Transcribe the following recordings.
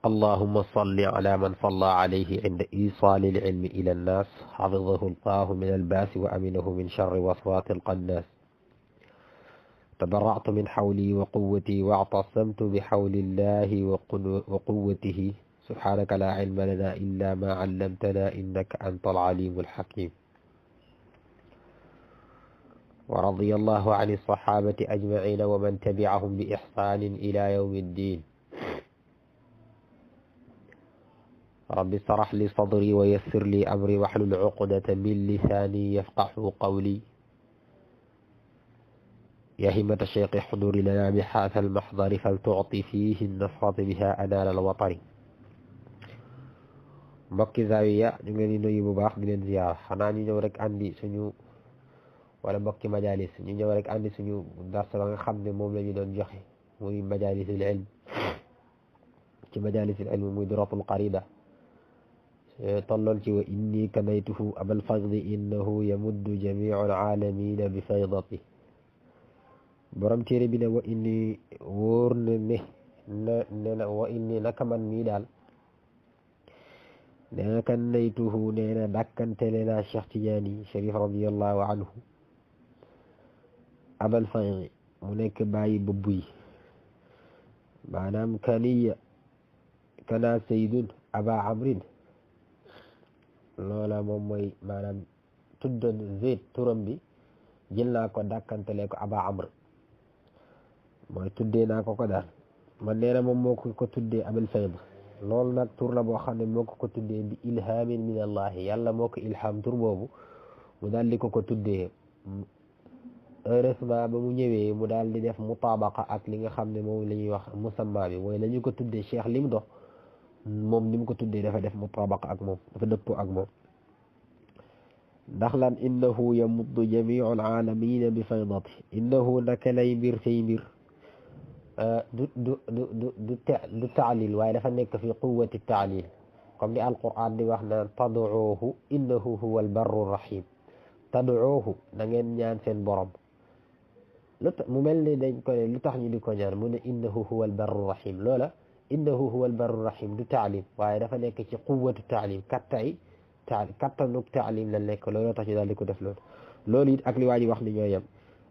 اللهم صل على من صلى عليه عند إيصال العلم إلى الناس حفظه الله من الباس وأمنه من شر وسواس القناس تبرعت من حولي وقوتي واعتصمت بحول الله وقوته سبحانك لا علم لنا إلا ما علمتنا إنك أنت العليم الحكيم ورضي الله عن الصحابة أجمعين ومن تبعهم بإحسان إلى يوم الدين رب اشرح لي صدري ويسر لي أمري واحلل عقدة من لساني يفقه قولي يا همة الشيخ احضر لنا بهذا المحضر فلتعطي فيه النصرة بها أنال الوطر mbokki Zawiya ñu ngi leen di nuyu bu baax di leen ziyaar xanaa ñu ñëw rek andi suñu wala mbokki majalis ñu ñëw rek andi suñu dars ba nga xam ne moom la ñu doon joxe muy majalisul ilm ci majalisul ilm muy duratul qarida tolloon ci wa inni kanaytuhu abal fadli innahu yamuddu jami'al alamina bi faydati borom téere bi ne wa inni wóor na ne na wa inni naka man mii daal nee na kanaytuhu nee na dàkkantele naa Cheikh Tidiane Chérif radiyallahu anhu abal faydi mu nekk bàyyi bëbb yi maanaam kana saydun aba amrin loola moom mooy maanaam tuddoon Zayd turam bi jël naa ko dàkkantele ko aba amr mooy tuddee naa ko daal man nee na moom moo ko tuddee abal faydi loolu nag tur la boo xam ne moo ko tuddee bi ilhamin min allahi yàlla moo ko ilham tur boobu mu daal di ko tuddee heureusement ba mu ñëwee mu daal di def mutabaqa ak li nga xam ne moom la ñuy wax musamma bi mooy la ñu ko tuddee cheikh li mu dox moom ni mu ko tuddee dafa def mutabaqa ak moom dafa dëppoo ak moom ndax lan innahu yamuddu jamiu alalamina bi faydati innahu naka lay mbir say mbir du taalil waaye dafa nekk fi quwwati taalil comme ni alquran di wax naan tad'uuhu innahu huwa albarru rahim tad'uuhu da ngeen ñaan seen borom mu mel ni dañ ko ne lu tax ñu di ko ñaan mu ne innahu huwa albarru rahim loola innahu huwa albarru rahim du taalim waaye dafa nekk ci quwwati taalim kattanuk taalim la nekk looloo tax ñu daal di ko def loolu it ak li waa ji wax ni ñoo yem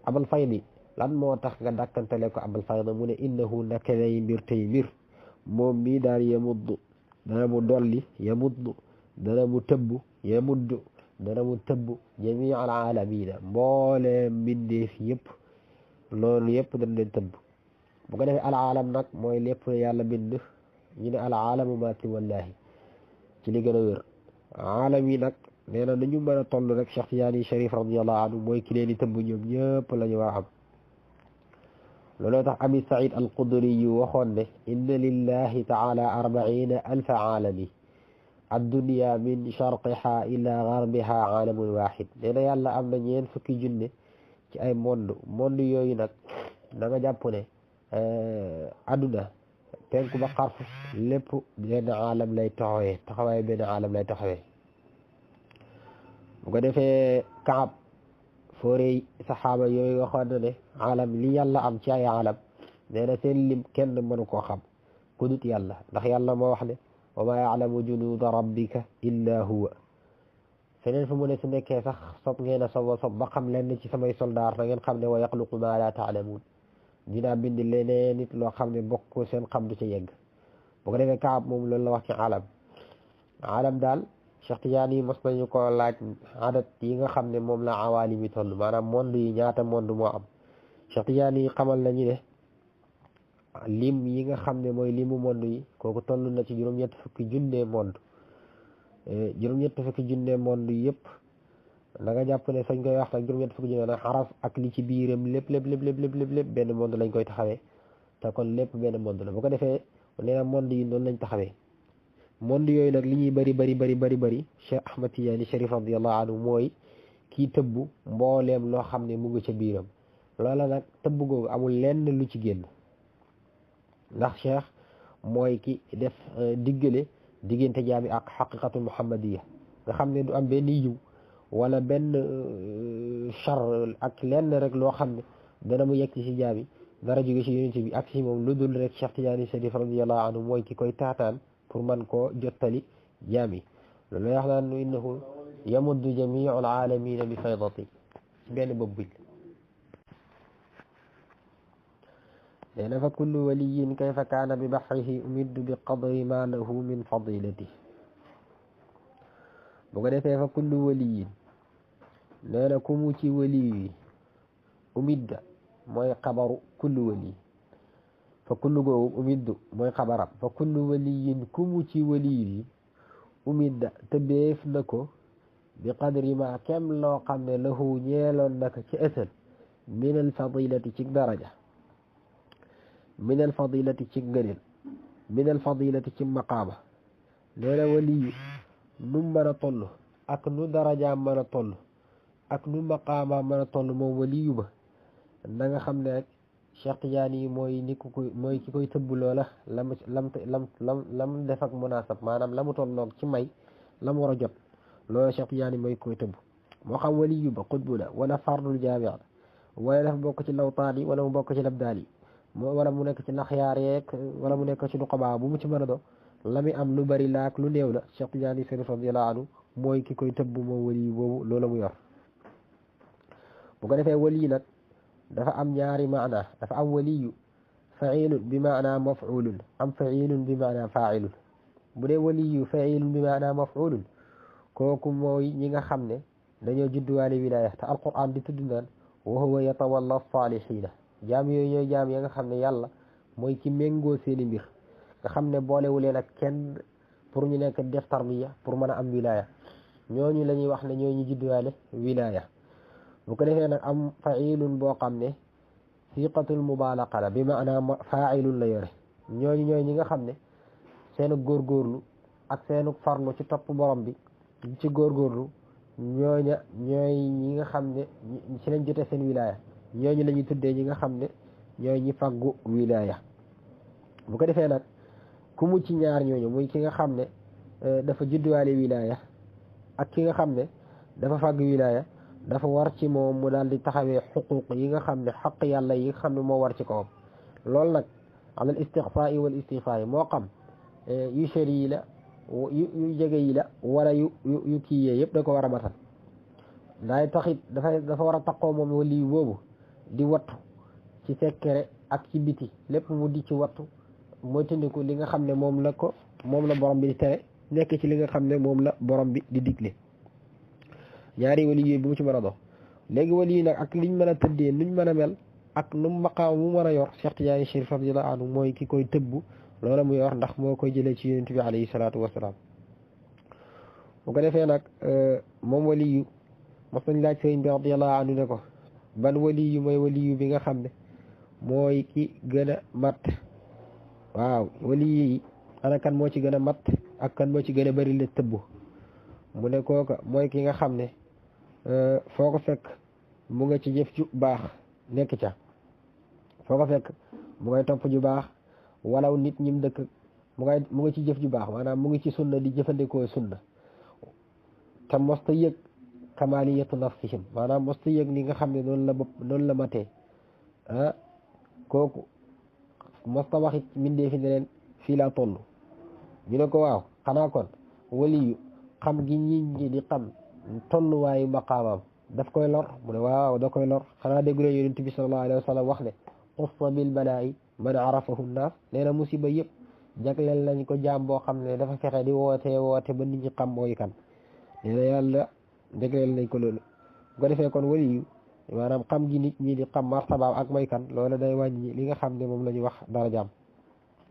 abal faydi lan moo tax nga dàkkantele ko abal fayda mu ne innahu naka lay mbir tey mbir moom mii daal yamuddu dana mu dolli yamuddu dana mu tëbb yamuddu dana mu tëbb jamii al alamina mboole mbindeef yëpp loolu yëpp dañ leen tëbb bu ko defee al alam nag mooy lépp yàlla bind ñu ne al alamu ma siwallaahi ci li gën a wér alam yi nag nee na ñu mën a toll rek Cheikh Tidiane Chérif radiyallahu anhu mooy ki leen di tëbb ñoom ñëpp la ñu war a am looloo tax abi said al qudri yu waxoon ne inna lillahi taala arbaina alfa aalami addunia min sharqiha ila garbiha aalamun wahid nee na yàlla am na ñeen fukki junne ci ay monde yooyu nag da nga jàpp ne adduna penku ba xarfu lépp benn aalam lay taxawee taxawaay benn aalam lay taxawee bu ko defee Kaab foore saxaaba yooyu waxoon na ne alam li yàlla am ci ay alam nee na seen lim kenn mënu koo xam ku dut yàlla ndax yàlla moo wax ne wa ma ya'lamu junuuda rabbika illa huwa feneen fu mu ne su nekkee sax sob ngeen a sob ba xam leen ci samay soldaar na ngeen xam ne wa yaxluqu ma la ta'lamuun dinaa bind leneen nit loo xam ne bokk seen xam du ci yegg bu ko defee Kaab moom loolu la wax ci alam daal Cheikh Tidiane yi mos nañu ko laaj adat yi nga xam ne moom la awaali mi toll maanaam monde yi ñaata monde moo am Cheikh Tidiane yi xamal nañu ne lim yi nga xam ne mooy limu monde yi kooku toll na ci juróom-ñett fukki junne monde yëpp da nga jàpp ne fañ koy wax nag juróom-ñett fukki junne nag xaraf ak li ci biiram lépp benn monde lañ koy taxawee te kon lépp benn monde la bu ko defee nee na monde yi noonu lañ taxawee monde yooyu nag li ñuy bari Cheikh Ahmad Tidiane Chérif radiyallahu anhu mooy kii tëbb mbooleem loo xam ne mu ngi ca biiram loola nag tëbb googu amul lenn lu ci génn ndax Cheikh mooy ki def diggante jaami ak xaqiqatul muhammadiya nga xam ne du am benn yiw wala benn char ak lenn rek loo xam ne dana mu yegg ci jaami dara jóge ci yonent bi ak si moom lu dul rek Cheikh Tidiane Chérif radiyallahu anhu mooy ki koy taataan pour man koo jottali jaam yi loolu lay wax naan nu innahu yamuddu jamiu alalamina bi faydati benn bopp bi nee na fa kullu waliyin kayfa kaana bi baxrihi umiddu bi qadri ma lahu min fadilati bu ko defee fa kullu waliyin nee na ku mu ci waliyu yi umidda mooy xabaru kullu wali fa kullu googu umiddu mooy xabaram fa kullu waliyin ku mu ci waliyu yi umidda tëbbeef na ko bi qadri ma kem loo xam ne lahu ñeeloon naka ci ësal min al fadilati ci daraja min al fadilati ci ngëneel min al fadilati ci maqaama nee na waliyu nu mën a toll ak nu darajaam mën a toll ak nu maqaamaam mën a toll moom waliyu ba na nga xam ne rek Cheikh Tidiane yi mooy ni ku koy mooy ki koy tëbb loola lam def ak munaasab maanaam la mu tolloog ci may la mu war a jot loola Cheikh Tidiane yi mooy koy tëbb moo xam waliyu ba xutbu la wala fardul jaami la wala dafa bokk ci lawtaan yi wala mu bokk ci labdaal yi wala mu nekk ci naxyaar yeeg wala mu nekk ci nuqabaa bu mu ci mën a do la mi am lu bari laak lu néew la Cheikh Tidiane yi Chérif radiyallahu anhu mooy ki koy tëbb moom waliyu boobu loola mu yor bu ko defee waliyu nag dafa am ñaari maana dafa am waliyu failun bi maana mafulun am failun bi maana failun bu dee waliyu failun bi maana mafulun kooku mooy ñi nga xam ne dañoo judduwaale wilaya te alquran di tudd naan wa huwa yatawalla salihina jaam yooyu ñooy jaam ya nga xam ne yàlla mooy ki méngoo seeni mbir nga xam ne boolewu leen ak kenn pour ñu nekk def tarbiya pour mën a am wilaya ñooñu la ñuy wax ne ñooñu judduwaale wilaya bu ko defee nag am failun boo xam ne siqatul mubalaqa la bi maanaam failun la yore ñooñu ñooy ñi nga xam ne seenu góorgóorlu ak seenu farlu ci topp borom bi ci góorgóorlu ñooña ñooy ñi nga xam ne ci lañ jote seen wilaya ñooñu la ñuy tuddee ñi nga xam ne ñooy ñi faggu wilaya bu ko defee nag ku mu ci ñaar ñooñu muy ki nga xam ne dafa judduwaale wilaya ak ki nga xam ne dafa faggu wilaya dafa war ci moom mu daal di taxawee xuquq yi nga xam ne xaq yàlla yi nga xam ne moo war ci kawam loolu nag alal istixfaa wal istifaa yi moo xam yu seri yi la yu jege yi la wala yu kii yee yëpp da ko war a matal daay taxit dafa war a taqoo moom waliyu boobu di wattu ci sekkere ak ci biti lépp mu di ci wattu mooy tandiku li nga xam ne moom la borom bi di tere nekk ci li nga xam ne moom la borom bi di digle ñaari wali yooyu bu mu ci mën a dox léegi wali yi nag ak liñ mën a tëddee nuñ mën a mel ak nu maqaam mu mën a yor Cheikh Tidiane Chérif radiyallahu anhu mooy ki koy tëbb loola mu yor ndax moo koy jëlee ci yonent bi alayhi salaatu wasalaam bu ko defee nag moom wali yu mos nañ laaj sëriñ bi radiyallahu anhu ne ko ban wali yu mooy wali yu bi nga xam ne mooy ki gën a mat waaw wali yi ana kan moo ci gën a mat ak kan moo ci gën a bari la tëbb mu ne kooka mooy ki nga xam ne foo ko fekk mu nga ci jëf ju baax nekk ca foo ko fekk mu ngay topp ju baax walaw nit ñim dëkk mu nga ci jëf ju baax maanaam mu ngi ci sunna di jëfandikoo sunna te mosta yëg kamaliyatu nafsihim maanaam mosta yëg ni nga xam ne noonu la matee kooku mosta waxit mindee fi ne leen fii laa toll ñu ne ko waaw xanaa kon waliyu xam gi ñi di xam tolluwaayu maqaamam daf koy lor mu ne waaw da koy lor xanaa déggulee yonent bi sallallahu alayhi wa sallam wax ne xussa bil balaa'i man arafahu nnaas nee na musiba yëpp jagleel nañ ko jaam boo xam ne dafa fexe di woote ba nit ñi xam mooy kan nee na yàlla jagleel nañ ko loolu bu ko defee kon waliyu maanaam xam gi nit ñi di xam martabaam ak mooy kan loolu day wàññi li nga xam ne moom la ñuy wax darajaam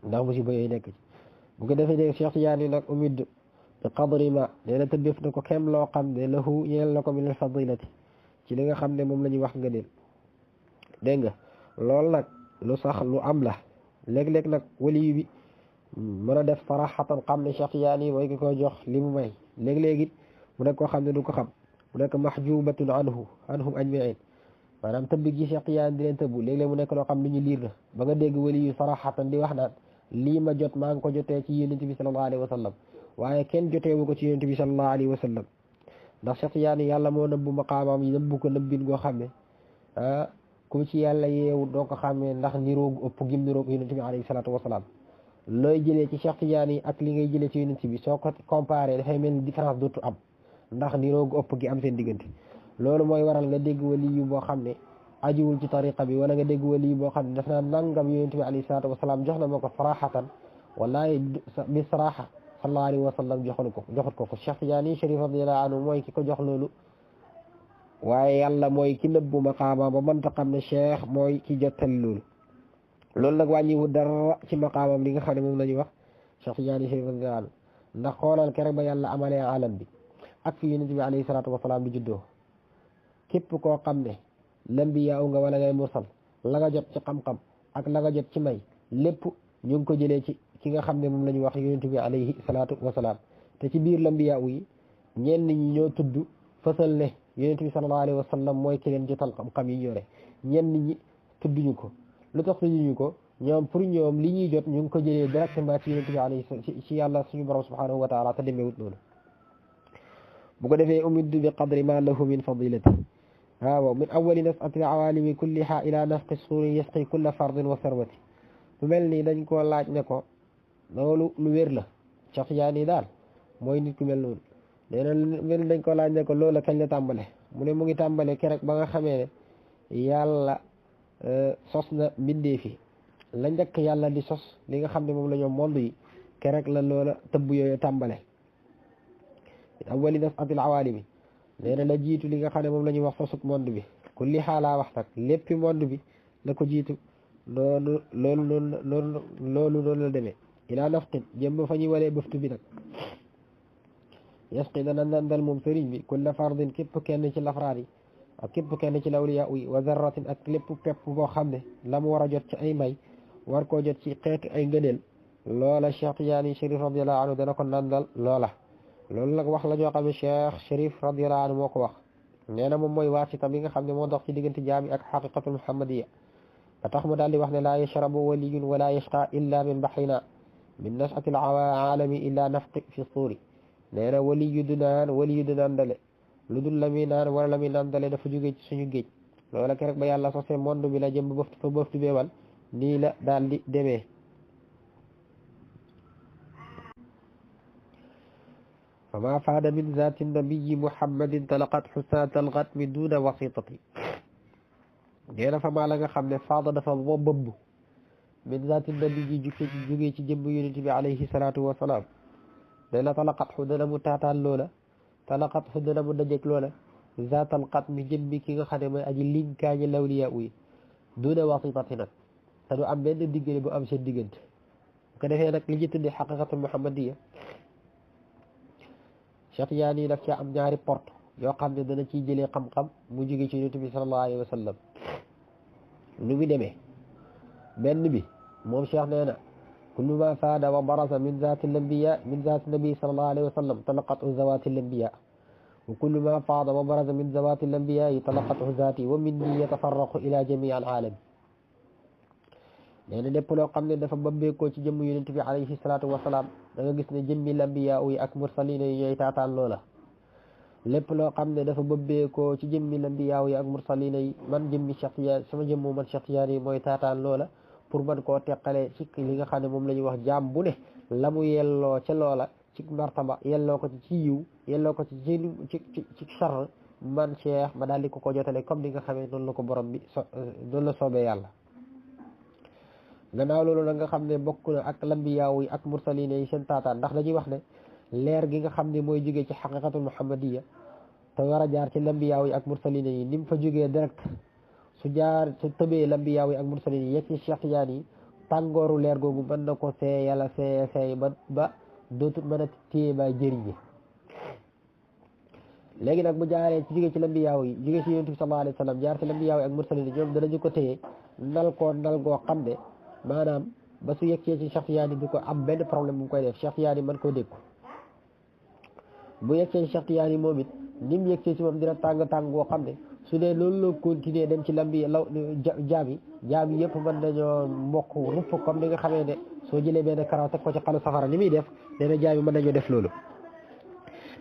ndax musiba yooyu nekk ci bu ko defee dégg Cheikh Tidiane nag umid bi qadri ma nee na tëddef na ko kem loo xam ne lahu ñeel na ko min al fadilati ci li nga xam ne moom la ñuy wax nga neel dégg nga loolu nag lu sax lu am la léeg-léeg nag waliyu bi mën a def saraxatan xam ne Cheikh Tidiane mooy ki koy jox li mu may léeg-léeg it mu nekk koo xam ne du ko xam mu nekk mahjubatun anhum ajmain maanaam tëbb gi Cheikh Tidiane di leen tëbb léeg-léeg mu nekk loo xam ne ñu liir na ba nga dégg waliyu saraxatan di wax naan lii ma jot maa ngi ko jotee ci yonent bi sallallahu alayhi wa sallam waaye kenn jotee wu ko ci yonent bi sallallahu alayhi wa sallam ndax Cheikh Tidiane yàlla moo nëbbu maqaamam yi nëbbu ko nëbbin goo xam ne ku ci yàlla yeewu doo ko xàmmee ndax niroog ëpp gim niroog yonent bi alayhi salaatu wasalaam looy jëlee ci Cheikh Tidiane yi ak li ngay jëlee ci yonent bi soo ko comparé dafay mel ni différence dootu am ndax niroog ëpp gi am seen diggante loolu mooy waral nga dégg wali yu boo xam ne ajiwul ci tariqa bi wala nga dégg wali yu boo xam ne daf naa nangam yonent bi alayhi salaatu wasalaam jox na ma ko sarahatan wallahi bi saraha sallallahu alayhi wa sallam joxut ko Cheikh Tidiane Chérif radiyallahu anhu mooy ki ko jox loolu waaye yàlla mooy ki nëbbu maqaama ba mënta xam ne cheikh mooy ki jottali loolu nag wàññiwu dara ci maqaamam li nga xam ne moom la ñuy wax Cheikh Tidiane Chérif radiyallahu anhu ndax xoolal keroog ba yàlla amalee alam bi ak fi yonent bi alayhi salaatu wasalaam di juddoo képp koo xam ne lambiyaa nga wala ngay mursal la nga jot ci xam-xam ak la nga jot ci may lépp ñu ngi ko jëlee ci ki nga xam ne moom la ñuy wax yonent bi alayhi salaatu wasalaam te ci biir lambiyaa yi ñenn ñi ñoo tudd fësal ne yonent bi sallallahu alayhi wa sallam mooy ki leen jotal xam-xam yi ñore ñenn ñi tudduñu ko lu tax tudduñu ko ñoom pour ñoom li ñuy jot ñu ngi ko jëlee directement ci yonent bi alayhi ci yàlla suñu borom subhanahu wa taala te demeewut noonu bu ko defee umiddu bi qadri ma lahu min fadilati waaw min awali nasati awalimi kulliha ila nafqi suuri yasqi kulla fardin wa sarwati mu mel nii dañ koo laaj ne ko loolu lu wér la Cheikh Tidiane daal mooy nit ku mel noonu léena mel dañ ko laaj ne ko loola kañ la tàmbale mu ne mu ngi tàmbale kerek ba nga xamee ne yàlla sos na mbindee fi la njëkk yàlla di sos li nga xam ne moom la ñoom monde yi kerek la loola tëbb yooyu tàmbale awali nasatil awalimi léena la jiitu li nga xam ne moom la ñuy wax sosut monde bi kulli xaalaa wax nag léppi monde bi la ko jiitu loolu noonu la demee ilaa nafqin jëm fa ñuy walee bëftu bi nag yasqi dana nandal moom sëriñ bi kulla fardin képp kenn ci lafraar yi ak képp kenn ci lawliya yi wa zarratin ak lépp pepp boo xam ne la mu war a jot ci ay may war koo jot ci xeetu ay ngëneel loola Cheikh Tidiane Chérif radiyallahu anhu dana ko nandal loola loolu nag wax la ñoo xam ne Cheikh Chérif radiyallahu anhu moo ko wax nee na moom mooy waasita bi nga xam ne moo dox ci diggante jaami ak xaqiqatul muhammadiya ba tax mu daal di wax ne laa yashrabu waliyun wala yashqa illa min baxrina min nasatil aalami illa nafqi fi suuri nee na wali yu du naan dale lu dul la muy naan wala la muy naan dale dafa jógee ci suñu géej loola ke rek ba yàlla sosé monde bi la jëm ba bëftu beewal nii la daal di demee fa ma faada min zati nabiyi muhammadin talaqat xusnat alxatmi duna wasitati nee na fa maa la nga xam ne faada dafa moo bëbb min zati nabiyi jógee ci jëmm yonent bi alayhi salaatu wasalaam nee na talaqat xu dana mu taataan loola talaqat xu dana mu dajeg loola zaatal xatmi jëmmi ki nga xam ne mooy aji linkaañi lawliya uyi duna wasitati nag te du am benn diggante bu am seen diggante bu ko defee nag li ci tuddee xaqiqatul muhammadiya Cheikh Tidiane yi daf ci am ñaari porte yoo xam ne dana ciy jëlee xam-xam mu jóge ci yonent bi sallallahu alayhi wa sallam lu mu demee benn bi moom Cheikh nee na kullu ma faada wa barasa min zaati lambiya min zaati nabi sallallahu alayhi wa sallam talaqatu zawati lambiya wa kullu ma faada wa barasa min zawati lambiya talaqatu zaati wa minni yatafarraqu ila jamii al aalami nee na lépp loo xam ne dafa babbeekoo ci jëmm yonent bi alayhi salaatu wasalaam da nga gis ne jëmmi lambiya yi ak mursalina yi ñooy taataan loola lépp loo xam ne dafa babbeekoo ci jëmmi lambiya yi ak mursalina yi man jëmmi Cheikh Tidiane sama jëmmu man Cheikh Tidiane yi mooy taataan loola pour man koo teqale ci li nga xam ne moom la ñuy wax jaam bu ne la mu yelloo ca loola ci martaba yelloo ko ci yiw yelloo ko ci char man Cheikh ma daal di ko jotale comme ni nga xamee noonu la ko borom bi noonu la soobee yàlla gannaaw loolu nag nga xam ne bokk na ak lambiyaaw yi ak mursalina yi seen taataan ndax dañuy wax ne leer gi nga xam ne mooy jógee ci xaqiqatul muhammadiya te war a jaar ci lambiyaaw yi ak mursalina yi ni mu fa jógee direct su tëbee lambiyaaw yi ak mursalina yi yegg ci Cheikh Tidiane yi tàngooru leer googu mën na ko seey yàlla seey ba dootul mën a téye ba jëriñi léegi nag bu jaaree ci jógee ci lambiyaaw yi jógee ci yonent bi sallallahu alayhi wa sallam jaar ci lambiyaaw yi ak mursalina yi ñoom danañu ko téye nal goo xam ne maanaam ba su yeggee ci Cheikh Tidiane du ko am benn problème bu koy def Cheikh Tidiane mën koo dégg bu yeggee ci Cheikh Tidiane moom it ni mu yeggee ci moom dina tàng boo xam ne su dee loolu la continuer dem ci lambi jaam yi yëpp mën nañoo mbokk rupp comme ni nga xamee ne soo jëlee benn karaw teg ko ci xalu safara ni muy def nee na jaam yi mën nañoo def loolu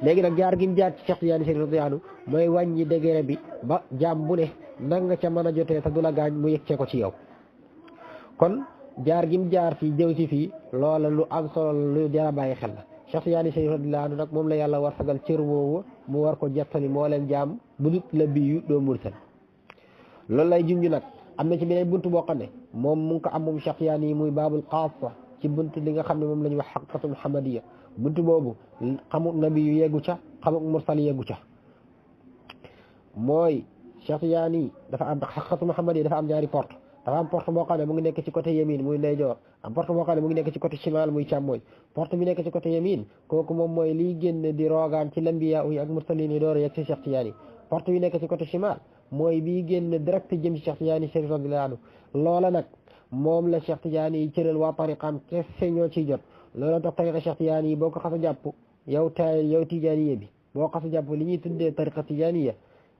léegi nag jaar gi mu jaar ci Cheikh Tidiane Chérif radiyallahu anhu mooy wàññi degré bi ba jaam bu ne nang nga ca mën a jotee te du la gaañ mu yëg ko ci yow kon jaar gim jaar fii jëw si fii loola lu am solo lu jar a bàyyi xel la Cheikh Tidiane Chérif radiyallahu anhu nag moom la yàlla war sagal cër woowu mu war ko jettali moo leen jaam bu dut la biyu doo mursal loolu lay junj nag am na ci beneen buntu boo xam ne moom mu ngi ko am moom Cheikh Tidiane yi muy baabul xaasa ci buntu li nga xam ne moom la ñuy wax xaqiqatu muhammadiya buntu boobu xamuk nabi yu yeggu ca xamuk mursal yeggu ca mooy Cheikh Tidiane yi dafa am xaqiqatu muhammadiya dafa am ñaari porte dafa am porte boo xam ne mu ngi nekk ci côté yamin muy ndeyjoor am porte boo xam ne mu ngi nekk ci côté chimal muy càmmooñ porte bi nekk ci côté yamin kooku moom mooy liy génn di roogaan ci lambiya yi ak mursalin yi door a yegg ci Cheikh Tidiane yi porte bi nekk ci côté chimal mooy bii génn direct jëm ci Cheikh Tidiane Chérif radiyallahu anhu loola nag moom la Cheikh Tidiane yi cëral waa tariqaam kese ñoo ciy jot loola tax tariqa Cheikh Tidiane yi boo ko xas a jàpp yow Tidiane bi boo xas a jàpp li ñuy tuddee tariqa Tidiane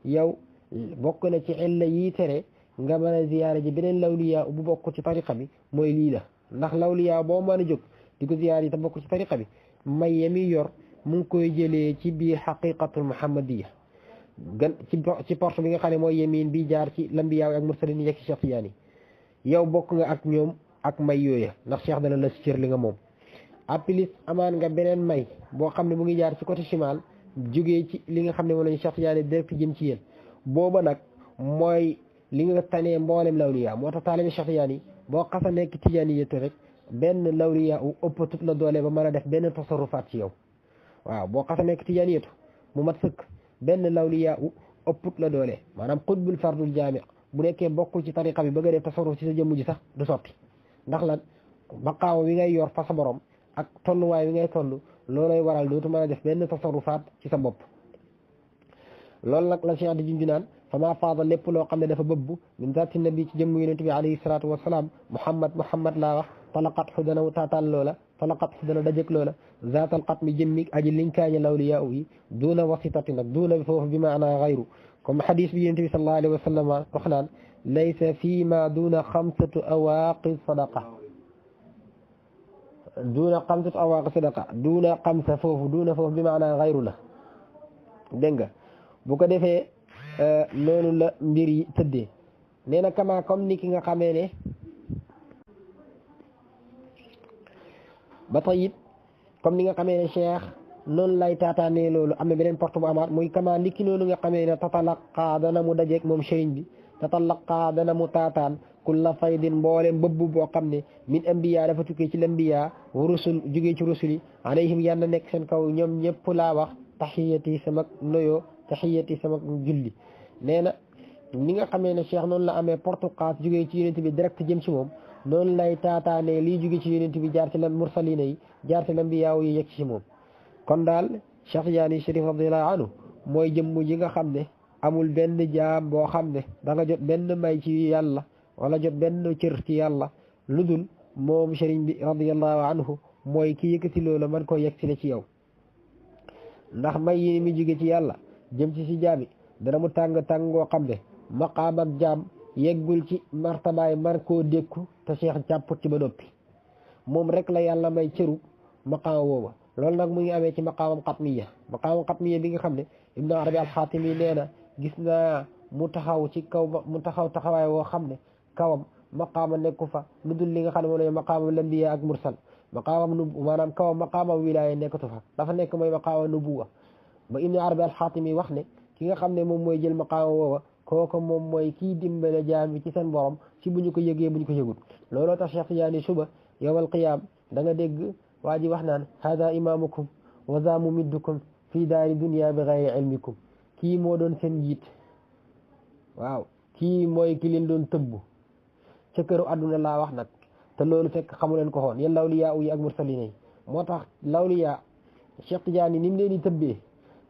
yow bokk na ci illa yi tere nga mën a ziyaare ji beneen lawliya bu bokk ci tariqa bi mooy lii la ndax lawliya boo mën a jóg di ko ziyaare yi te bokk ci tariqa bi may yemi yor mu ngi koy jëlee ci biir xaqiqatul muhammadiya gan ci porte bi nga xam ne mooy yemin bi jaar ci lambiya ak mursalin yi yegg ci Cheikh Tidiane yow bokk nga ak ñoom ak may yooya ndax Cheikh dana la si cër li nga moom appilis amaan nga beneen may boo xam ne mu ngi jaar ci côté chimal jógee ci li nga xam ne moom lañu Cheikh Tidiane direct jëm ci yéen booba nag mooy li nga tanee mboolem lawliya moo tax taalibi Cheikh Tidiane boo xasa nekk Tidiane yëtu rek benn lawliya u ëppatut la doole ba mën a def benn tasarufaat ci yow waaw boo xasa nekk Tidiane yëtu mu mat sëkk benn lawliya u ëpput la doole maanaam xutbul fardul jaami bu nekkee bokkul ci tariqa bi bëgg a def tasarruf ci sa jëmm ji sax du sotti ndax lan baqaaw wi ngay yor fa sa borom ak tolluwaay wi ngay toll loolooy waral dootu mën a def benn tasarrufaat ci sa bopp loolu nag la Cheikh di junju naan fama faada lépp loo xam ne dafa bëbbu min zaati nabi ci jëmm yonent bi alayhi salaatu wasalaam muhammad laa wax talaqat xu dana taataan loola talaqat xu dana dajëk loola zaatal xatmi jëmmi aji linkaañe lawliyaa yi duuna wasitati nag duuna bi foofu bi maana gayru comme xadis bi yonent bi sallallahu alayhi wa sallam wax naan laysa fii ma duuna xamsatu awaaqi sadaqa duuna xamsa foofu duuna foofu bi maana gayru la dégg nga bu ko defee noonu la mbir yi tëddee nee na kama comme ni ki nga xamee ne ba tey it comme ni nga xamee ne cheikh noonu lay taataanee loolu am na beneen porte bu amaat muy kama ni ki noonu nga xamee ne tatalaqa dana mu dajeeg moom sëriñ bi tatalaqa dana mu taataan kulla faydin mboolem bëbb boo xam ne min ambiya dafa tukkee ci lambiya wa rusul jógee ci rusul yi alayhim yàlla nekk seen kaw ñoom ñëpp laa wax taxiyati sama noyo taxiyati sama julli nee na ni nga xamee ne cheikh noonu la amee porte xaas jógee ci yonent bi direct jëm ci moom noonu lay taataane lii jóge ci yonent bi jaar ci la mursalina yi jaar ci lambiyaaw yi yegg ci moom kon daal Cheikh Tidiane Chérif radiyallahu anhu mooy jëmm ji nga xam ne amul benn jaam boo xam ne da nga jot benn may ci yàlla wala jot benn cër ci yàlla lu dul moom sëriñ bi radiyallahu anhu mooy ki yëkkati loola man koo yegg ci yow ndax may yi mi jóge ci yàlla jëm ci si jaami dana mu tàng ngoo xam ne maqaam ak jaam yeggul ci martabaay man koo dékku te cheikh jàpput ci ba noppi moom rek la yàlla may cëru maqaam woowa loolu nag mu ngi amee ci maqaamam xatmiya bi nga xam ne ibnu arabi alxaatimi nee na gis naa mu taxaw ci kaw mu taxaw taxawaay woo xam ne kawam maqaama nekku fa lu dul li nga xam ne moom la maqaamam lambiya ak mursal maqaamam nu maanaam kawam maqaamam wilaaya nekkatu fa dafa nekk mooy maqaama nubuwa ba ibnu arabi alxaatimi wax ne ki nga xam ne moom mooy jël maqaama woowa kooku moom mooy kii dimbale jaam bi ci seen borom ci bu ñu ko yëgee bu ñu ko yëgut looloo tax Cheikh Tidiane suba yawmal qiyaam da nga dégg waa ji wax naan hada imaamukum wa za mumiddukum fii daari dunya bi gayri ilmikum kii moo doon seen njiit waaw kii mooy ki leen doon tëbb ca këru àdduna laa wax nag te loolu fekk xamu leen ko xoon yéen lawliyaa yi ak mursalina yi moo tax lawliyaa Cheikh Tidiane ni mu leen di tëbbee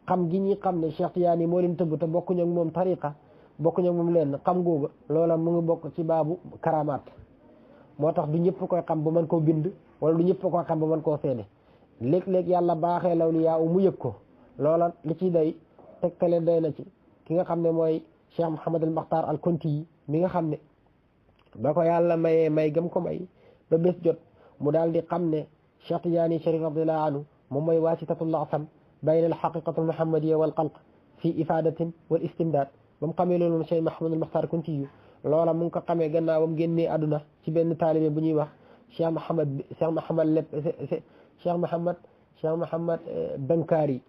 xam gi ñi xam ne Cheikh Tidiane moo leen tëbb te bokkuñu ak moom tariqa bokkuñu ak moom leen xam googa loola mu ngi bokk ci baabu karamaat moo tax du ñëpp koy xam ba mën koo bind wala du ñëpp koy xam ba mën koo seede léeg-léeg yàlla baaxee lawliyaa mu yëg ko loola li ci day tegtale doy na ci ki nga xam ne mooy Cheikh Mouhamad al Makhtar al Konti yi mi nga xam ne ba ko yàlla mayee may gëm ko may ba bés jot mu daal di xam ne Cheikh Tidiane Chérif radiyallahu anhu moom mooy waasitatul asam bayna al haqiqatul muhammadiyya wal xalq fi ifadatin wal istimdad ba mu xamee loolu Cheikh Mahamadul Muxtaar Kunti loola mu ngi ko xamee gannaaw ba mu génnee àdduna ci benn taalibe bu ñuy wax Cheikh Mahamad lépp Cheikh Mahamad Bankaari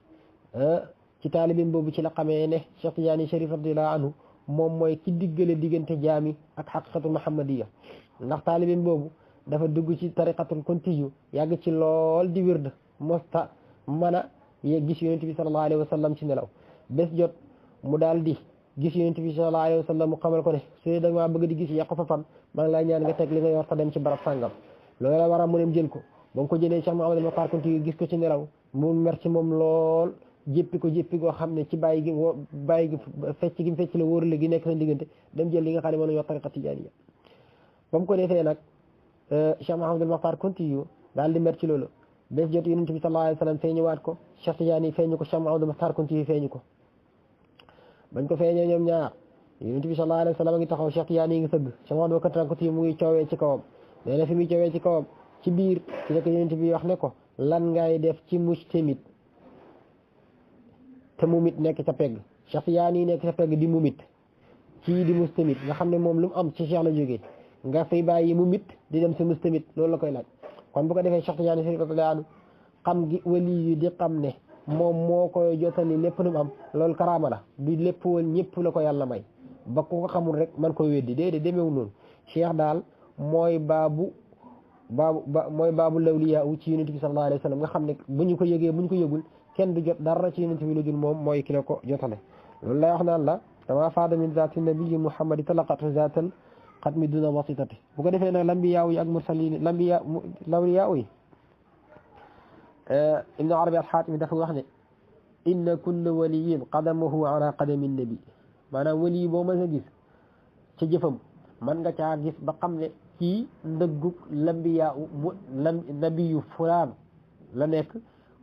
ci taalibeem boobu ci la xamee ne Cheikh Tidiane Chérif radiyallahu anhu moom mooy ki diggale diggante jaami ak xaqiqatul Muhammadiya ndax taalibeem boobu dafa dugg ci tariqatul Kunti yàgg ci lool di wird mosta mën a gis yonent bi sallallahu alayhi wa sallam ci nelaw bés jot mu daal di gis yonent bi sallallahu alayhi wa sallam mu xamal ko ne su dee da nga bëgg di gis yàqu fa fan maa ngi lay ñaan nga teg li nga yor ta dem ci barab sàngam loolu la waral mu dem jël ko ba mu ko jëlee Cheikh Mouhamadou Mokhtar Kunti gis ko ci nelaw mu mer ci moom lool jéppi goo xam ne ci bàyyi gi fecc gi mu fecc la wóorule gi nekk seen diggante dem jël li nga xam ne moom la ñu wax tariqa tijaaniya ba mu ko defee nag Cheikh Mouhamadou Mokhtar Kunti daal di mer ci loolu bés jot yonent bi sallallahu alayhi wa sallam feeñuwaat ko Cheikh Tidiane feeñu ko Cheikh Mouhamadou Mokhtar Kunti feeñu ko bañ ko feeñee ñoom ñaar yonent bi sallallahu alayhi wa sallam ngi taxaw Cheikh Tidiane ngi sëgg Cheikh Mouhamadou Mokhtar Kunti mu ngi coowee ci kawam nee na fi muy coowee ci kawam ci biir ci nekk yonent bi wax ne ko lan ngay def ci mustamit te mumit nekk ca pegg Cheikh Tidiane nekk ca pegg di mumit kii di mustamit nga xam ne moom lu mu am ci Cheikh la jógee nga fay bàyyi mumit di dem si mustamit loolu la koy laaj kon bu ko defee Cheikh Tidiane Chérif radiyallahu anhu xam gi wali yi di xam ne moom moo koy jotali lépp lu mu am loolu karaama la du lépp woon ñëpp la ko yàlla may ba ku ko xamul rek man koy weddi déedéet demeewul noonu Cheikh daal mooy baabu lawliyaa ci yonent bi sallallahu alayhi wa sallam nga xam ne bu ñu ko yëgee bu ñu ko yëgul kenn du jot dara ci yonent bi lu dul moom mooy ki la ko jotale loolu lay wax naan la dama faada min zaati nabii Muhammad talaqatu zaatal xatmi duna wasitati bu ko defee nag lambiyaa yi ak mursalin lawliyaa yi Ibn Arabi al-Xaatimi dafa wax ne inna kulla waliyin qadamahu ala qadami nabi maanaam wali boo mën a gis ca jëfam man nga caa gis ba xam ne kii ndëggug lambiyaa nabiyu fulaan la nekk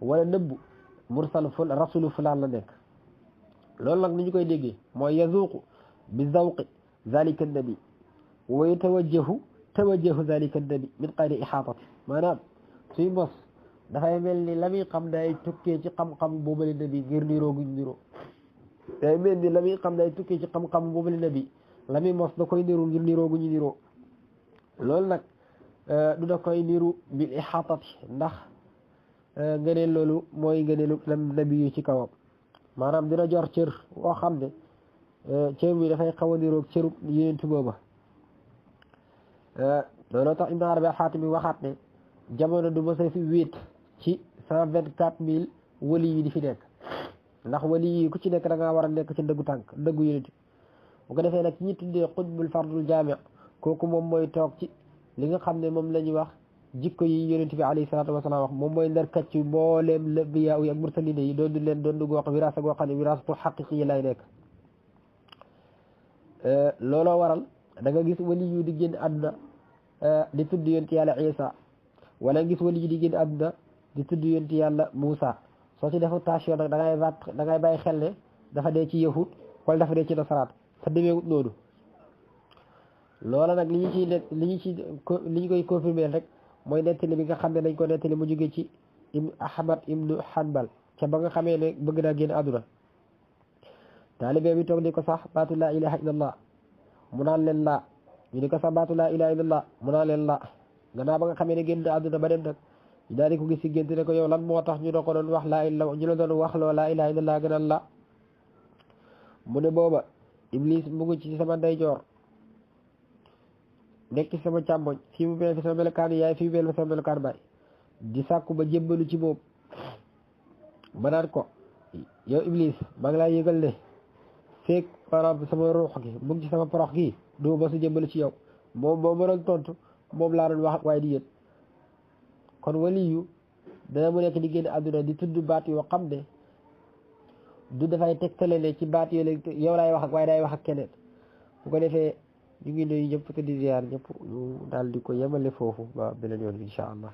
wala nëbbu rasulu fulaan la nekk loolu nag ni ñu koy déggee mooy yazuuqu bi zawqi zalika nabi wa yatawajjahu zalika nabi min qayri ihaatati maanaam suy mos dafay mel ni la muy xam day tukkee ci xam-xam boobale nabi ngir niroo guñ niroo day mel ni la muy xam day tukkee ci xam-xam boobale nabi la muy mos da koy niru ngir niroo guñu niroo loolu nag du da koy niru bil ihaatati ndax ngëneel loolu mooy ngëneelu nabi yu ci kawam maanaam dina jor cër woo xam ne cër bi dafay xaw a niroog cëru yonent booba looloo tax Ibn Arabi al-Xaatimi waxaat ne jamono du ma sa fi wéet ci 124,000 wali yi di fi nekk ndax wali yi ku ci nekk da ngaa war a nekk ci dëggu tànk dëggu yonent bu ko defee nag ci ñi tuddee xutbul fardul jaami kooku moom mooy toog ci li nga xam ne moom la ñuy wax jikko yi yonent bi alayhi salaatu wasalaam wax moom mooy ndar kacc mbooleem labiyaa yi ak mursalin yi doon du leen doon du goo xam wiraasa goo xam ne wiraasatul xaqiqi yi lay nekk looloo waral da nga gis wali yu di génn àdduna di tudd yonent yàlla Isa wala gis wali yu di génn àdduna di tudd yonent yàlla Muusa soo ci defu tâche nag da ngay bàyyi xel ne dafa dee ci yahud wala dafa dee ci nasaraat sa demeewut noonu loola nag li ñu koy confirmer rek mooy nettali bi nga xam ne dañ ko nettali mu jógee ci Ahmad ibnu Hanbal ca ba nga xamee ne bëgg naa génn àdduna taalibe bi toog di ko sax baatu laa ilaha illallah mu naan leen laa ñu di ko sax baatu laa ilaha illallah mu naan leen laa gannaaw ba nga xamee ne génn àdduna ba dem nag ñu daal di ko gis si gént ne ko yow lan moo tax ñu doon ko doon wax laa ilaha ñu la doon wax loo laa ilaha illallah gënal la mu ne booba Iblis mu ngi ci sama ndeyjoor nekk ci sama càmmoñ fii mu mel fi sama melokaan yaay fii mu mel fi sama melokaan baay di sàkku ba jébbalu ci moom ba naan ko yow Iblis maa ngi laa yëgal ne feek maanaam sama ruux gi mu ngi ci sama porox gi doo ma sa jébbalu ci yow moom moo ma doon tontu moom laa doon wax waaye di yéen kon waliyu dana mu nekk di génn àdduna di tudd baat yoo xam ne du dafay tegtale ne ci baat yoo léegi yow laay wax ak waaye daay wax ak keneen bu ko defee ñu ngi nuyu ñëpp te di ziar ñëpp ñu daal di ko yemale foofu ba beneen yoon insha allah